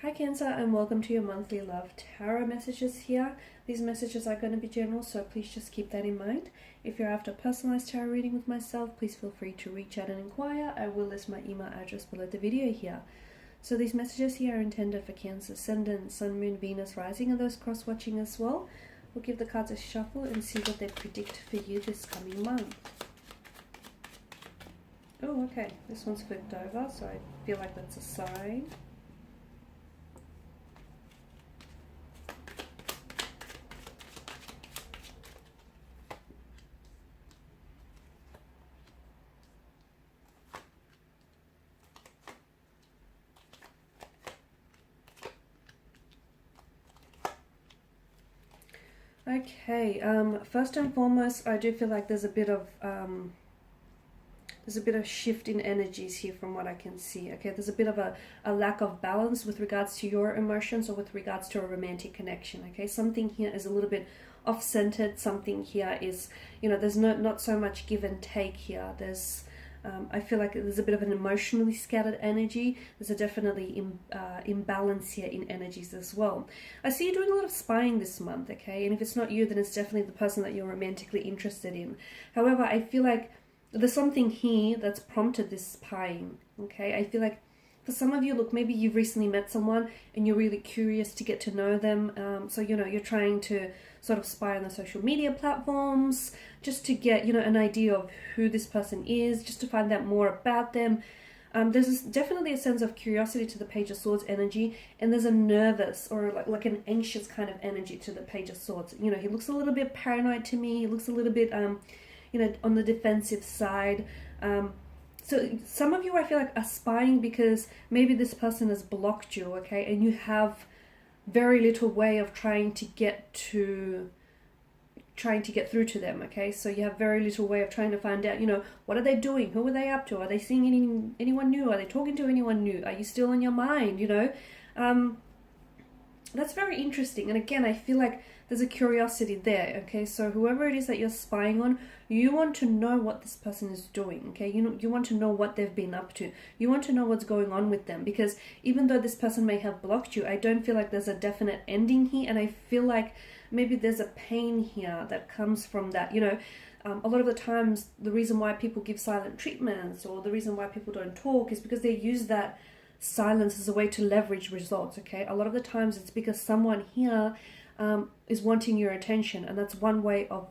Hi Cancer, and welcome to your monthly love tarot messages here. These messages are going to be general, so please just keep that in mind. If you're after a personalized tarot reading with myself, please feel free to reach out and inquire. I will list my email address below the video here. So these messages here are intended for Cancer, Ascendant, Sun, Moon, Venus, Rising, and those cross-watching as well. We'll give the cards a shuffle and see what they predict for you this coming month. Oh, okay. This one's flipped over, so I feel like that's a sign. Okay, first and foremost, I do feel like there's a bit of shift in energies here from what I can see. Okay, there's a bit of a lack of balance with regards to your emotions or with regards to a romantic connection. Okay, something here is a little bit off-centered. Something here is, there's not so much give and take here. There's I feel like there's a bit of an emotionally scattered energy. There's a definitely imbalance here in energies as well. I see you doing a lot of spying this month, okay? And if it's not you, then it's definitely the person that you're romantically interested in. However, I feel like there's something here that's prompted this spying, okay? I feel like for some of you, look, maybe you've recently met someone and you're really curious to get to know them. So, you're trying to sort of spy on the social media platforms just to get, an idea of who this person is, just to find out more about them. There's definitely a sense of curiosity to the Page of Swords energy, and there's a nervous or like an anxious kind of energy to the Page of Swords. He looks a little bit paranoid to me. He looks a little bit, on the defensive side. So some of you, I feel like, are spying because maybe this person has blocked you, okay? And you have very little way of trying to get through to them, okay? So you have very little way of trying to find out, what are they doing? Who are they up to? Are they seeing anyone new? Are they talking to anyone new? Are you still in your mind, That's very interesting. And again, I feel like there's a curiosity there, okay? So whoever it is that you're spying on, you want to know what this person is doing, okay? You want to know what they've been up to. You want to know what's going on with them, because even though this person may have blocked you, I don't feel like there's a definite ending here, and I feel like maybe there's a pain here that comes from that, a lot of the times the reason why people give silent treatments or the reason why people don't talk is because they use that silence as a way to leverage results, okay? A lot of the times it's because someone here is wanting your attention, and that's one way of,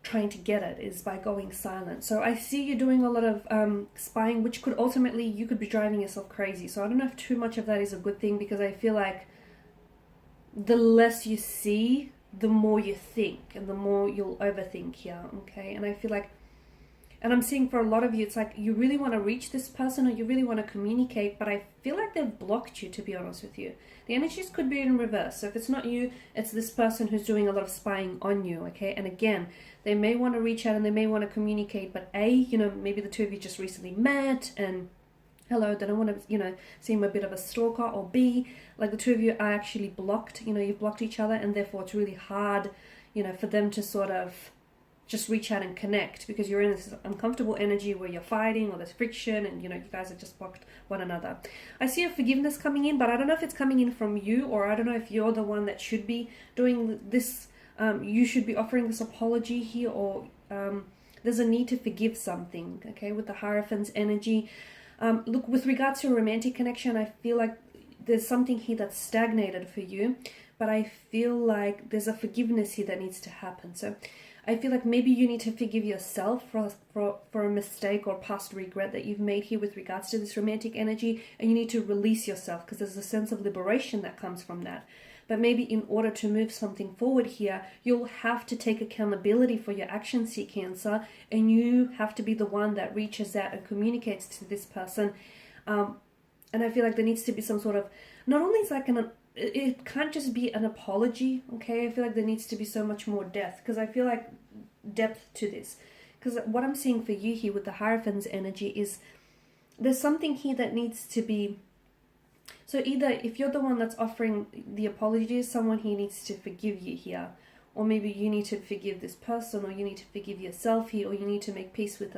trying to get it, is by going silent. So I see you doing a lot of spying, which could ultimately, you could be driving yourself crazy. So I don't know if too much of that is a good thing, because I feel like the less you see, the more you think, and the more you'll overthink here, okay? And I feel like, and I'm seeing for a lot of you, it's like you really want to reach this person or you really want to communicate, but I feel like they've blocked you, to be honest with you. The energies could be in reverse. So if it's not you, it's this person who's doing a lot of spying on you, okay? And again, they may want to reach out and they may want to communicate, but maybe the two of you just recently met and hello, they don't want to, seem a bit of a stalker, or B, like the two of you are actually blocked, you've blocked each other, and therefore it's really hard, for them to sort of just reach out and connect, because you're in this uncomfortable energy where you're fighting or there's friction and, you guys have just blocked one another. I see a forgiveness coming in, but I don't know if it's coming in from you, or I don't know if you're the one that should be doing this. You should be offering this apology here, or there's a need to forgive something, okay, with the Hierophant's energy. Look, with regards to a romantic connection, I feel like there's something here that's stagnated for you, but I feel like there's a forgiveness here that needs to happen. So I feel like maybe you need to forgive yourself for a mistake or past regret that you've made here with regards to this romantic energy, and you need to release yourself, because there's a sense of liberation that comes from that. But maybe in order to move something forward here, you'll have to take accountability for your actions here, Cancer, and you have to be the one that reaches out and communicates to this person. And I feel like there needs to be some sort of, not only is like it can't just be an apology, okay? I feel like there needs to be so much more depth, because I feel like depth to this. Because what I'm seeing for you here with the Hierophant's energy is there's something here that needs to be, so either if you're the one that's offering the apology, someone here needs to forgive you here, or maybe you need to forgive this person, or you need to forgive yourself here, or you need to make peace with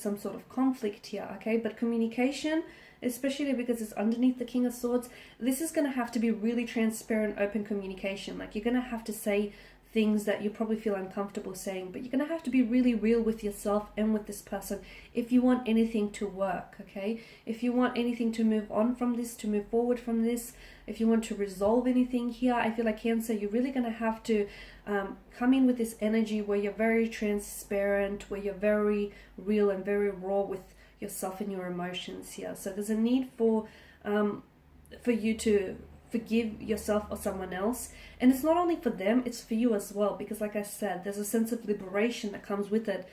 some sort of conflict here, okay? But communication especially because it's underneath the King of Swords. This is going to have to be really transparent, open communication. Like, you're going to have to say things that you probably feel uncomfortable saying, but you're going to have to be really real with yourself and with this person if you want anything to work, okay? If you want anything to move on from this, to move forward from this, if you want to resolve anything here, I feel like Cancer, you're really going to have to come in with this energy where you're very transparent, where you're very real and very raw with yourself and your emotions here. So there's a need for you to forgive yourself or someone else, and it's not only for them, it's for you as well, because like I said, there's a sense of liberation that comes with it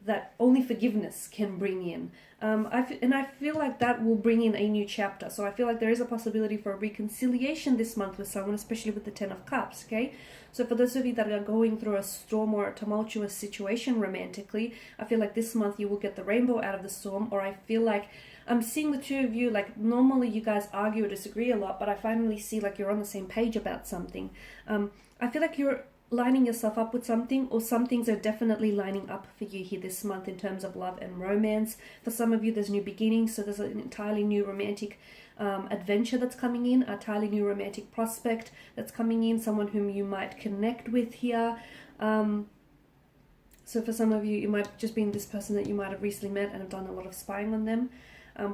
that only forgiveness can bring in. I feel like that will bring in a new chapter. So I feel like there is a possibility for a reconciliation this month with someone, especially with the Ten of Cups, okay? So for those of you that are going through a storm or a tumultuous situation romantically, I feel like this month you will get the rainbow out of the storm. Or I feel like I'm seeing the two of you, like normally you guys argue or disagree a lot, but I finally see like you're on the same page about something. I feel like you're lining yourself up with something, or some things are definitely lining up for you here this month in terms of love and romance. For some of you, there's new beginnings, so there's an entirely new romantic adventure that's coming in, a entirely new romantic prospect that's coming in, someone whom you might connect with here. So for some of you, it might just be this person that you might have recently met and have done a lot of spying on them.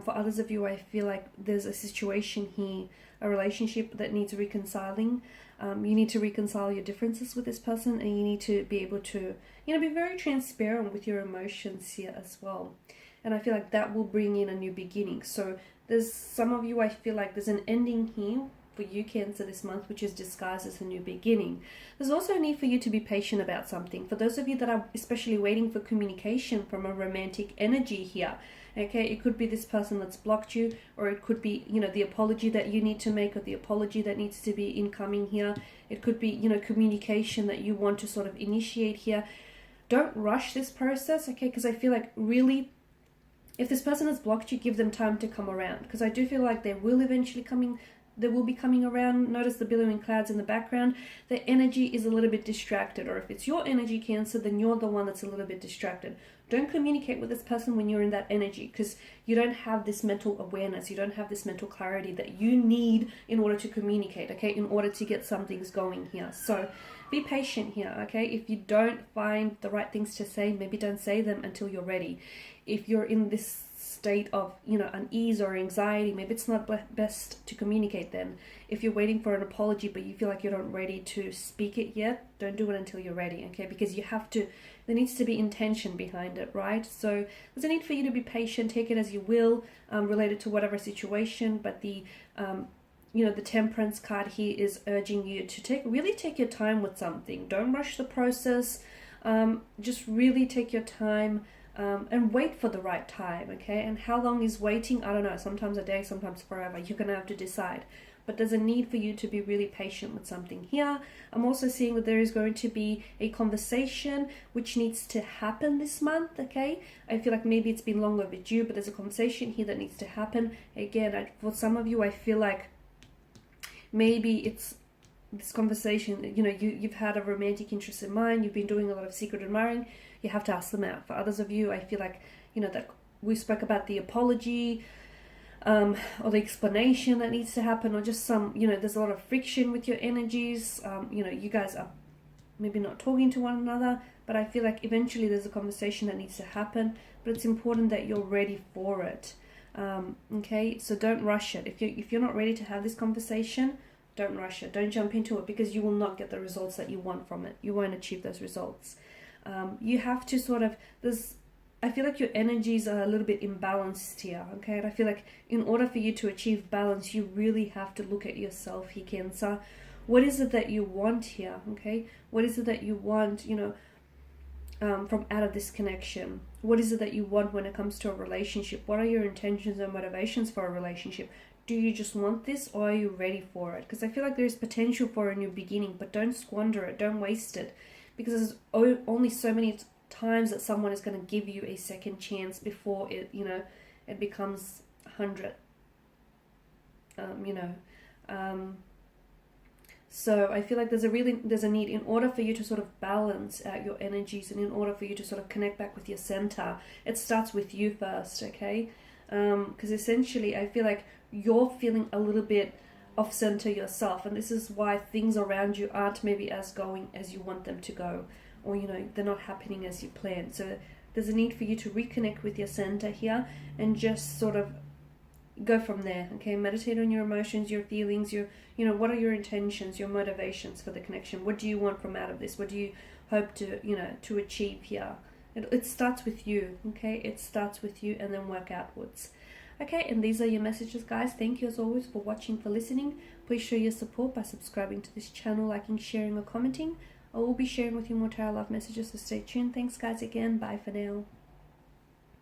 For others of you, I feel like there's a situation here, a relationship that needs reconciling. You need to reconcile your differences with this person, and you need to be able to, be very transparent with your emotions here as well. And I feel like that will bring in a new beginning. So there's some of you, I feel like there's an ending here for you, Cancer, this month, which is disguised as a new beginning. There's also a need for you to be patient about something. For those of you that are especially waiting for communication from a romantic energy here, okay, it could be this person that's blocked you, or it could be, the apology that you need to make, or the apology that needs to be incoming here. It could be, communication that you want to sort of initiate here. Don't rush this process, okay, because I feel like really, if this person has blocked you, give them time to come around, because I do feel like they will eventually they will be coming around. Notice the billowing clouds in the background. The energy is a little bit distracted, or if it's your energy, Cancer, then you're the one that's a little bit distracted. Don't communicate with this person when you're in that energy, because you don't have this mental awareness, you don't have this mental clarity that you need in order to communicate, okay, in order to get some things going here. So be patient here, okay? If you don't find the right things to say, maybe don't say them until you're ready. If you're in this state of, unease or anxiety, maybe it's not best to communicate then. If you're waiting for an apology, but you feel like you're not ready to speak it yet, don't do it until you're ready, okay? Because there needs to be intention behind it, right? So there's a need for you to be patient, take it as you will, related to whatever situation, but the Temperance card here is urging you to really take your time with something. Don't rush the process, just really take your time, and wait for the right time, okay? And how long is waiting? I don't know, sometimes a day, sometimes forever. You're going to have to decide. But there's a need for you to be really patient with something here. I'm also seeing that there is going to be a conversation which needs to happen this month, okay? I feel like maybe it's been long overdue, but there's a conversation here that needs to happen. Again, for some of you, I feel like maybe it's this conversation, you've had a romantic interest in mind, you've been doing a lot of secret admiring, you have to ask them out. For others of you, I feel like, that we spoke about the apology, or the explanation that needs to happen, or just some, there's a lot of friction with your energies. You guys are maybe not talking to one another, but I feel like eventually there's a conversation that needs to happen, but it's important that you're ready for it. Okay, so don't rush it. If you're not ready to have this conversation, don't rush it. Don't jump into it, because you will not get the results that you want from it. You won't achieve those results. You have to I feel like your energies are a little bit imbalanced here, okay? And I feel like in order for you to achieve balance, you really have to look at yourself here, Cancer. What is it that you want here, okay? What is it that you want, from out of this connection? What is it that you want when it comes to a relationship? What are your intentions and motivations for a relationship? Do you just want this, or are you ready for it? Because I feel like there's potential for a new beginning, but don't squander it, don't waste it, because there's only so many times that someone is going to give you a second chance before it, it becomes 100. So I feel like there's a need, in order for you to sort of balance out your energies, and in order for you to sort of connect back with your center, it starts with you first, okay? because essentially I feel like you're feeling a little bit off center yourself, and this is why things around you aren't maybe as going as you want them to go, or you know, they're not happening as you planned. So there's a need for you to reconnect with your center here and just sort of go from there. Okay, meditate on your emotions, your feelings, your, you know, what are your intentions, your motivations for the connection? What do you want from out of this? What do you hope to, you know, to achieve here? It starts with you. Okay, it starts with you, and then work outwards. Okay, and these are your messages, guys. Thank you as always for watching, for listening. Please show your support by subscribing to this channel, liking, sharing, or commenting. I will be sharing with you more tarot love messages, so stay tuned. Thanks, guys, again. Bye for now.